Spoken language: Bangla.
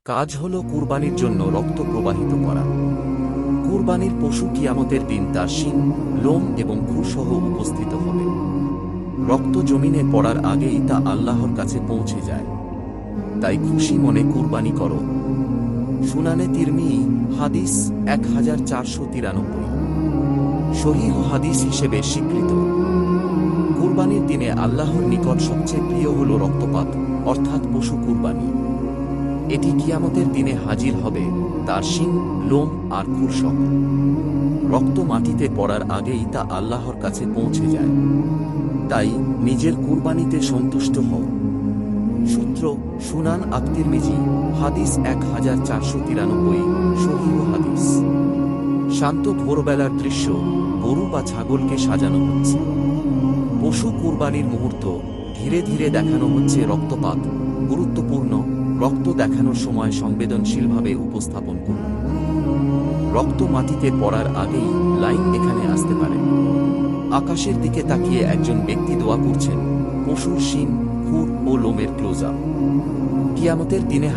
কাজ হল কুরবানির জন্য রক্ত প্রবাহিত করা। কুরবানির পশু কিয়ামতের দিন তার শিং, লোম এবং খুর সহ উপস্থিত হবে। রক্ত জমিনে পড়ার আগেই তা আল্লাহর কাছে পৌঁছে যায়। তাই খুশি মনে কুরবানি করো। সুনানে তিরমিজি হাদিস 1493। সহিহ হাদিস হিসেবে স্বীকৃত। কুরবানির দিনে আল্লাহর নিকট সবচেয়ে প্রিয় হল রক্তপাত, অর্থাৎ পশু কুরবানি। এটি কিয়ামতের দিনে হাজির হবে তার শিং, লোম আর খুর সহ। রক্ত মাটিতে পড়ার আগেই তা আল্লাহর কাছে পৌঁছে যায়। তাই নিজের কুরবানিতে সন্তুষ্ট হও। সূত্র সুনান আত-তিরমিজি হাদিস 1493। সহিহ হাদিস। শান্ত ভোরবেলার দৃশ্য, গরু বা ছাগলকে সাজানো হচ্ছে। পশু কুরবানির মুহূর্ত, ধীরে ধীরে দেখানো হচ্ছে রক্তপাত। গুরুত্বপূর্ণ, রক্ত দেখানোর সময় সংবেদনশীলভাবে উপস্থাপন করুন। রক্ত মাটিতে পড়ার আগেই লাইন এখানে আসতে পারে। আকাশের দিকে তাকিয়ে একজন ব্যক্তি দোয়া করছেন। পশুর শিং, খুর ও লোমের ক্লোজ আপ। কিয়ামতের দিনে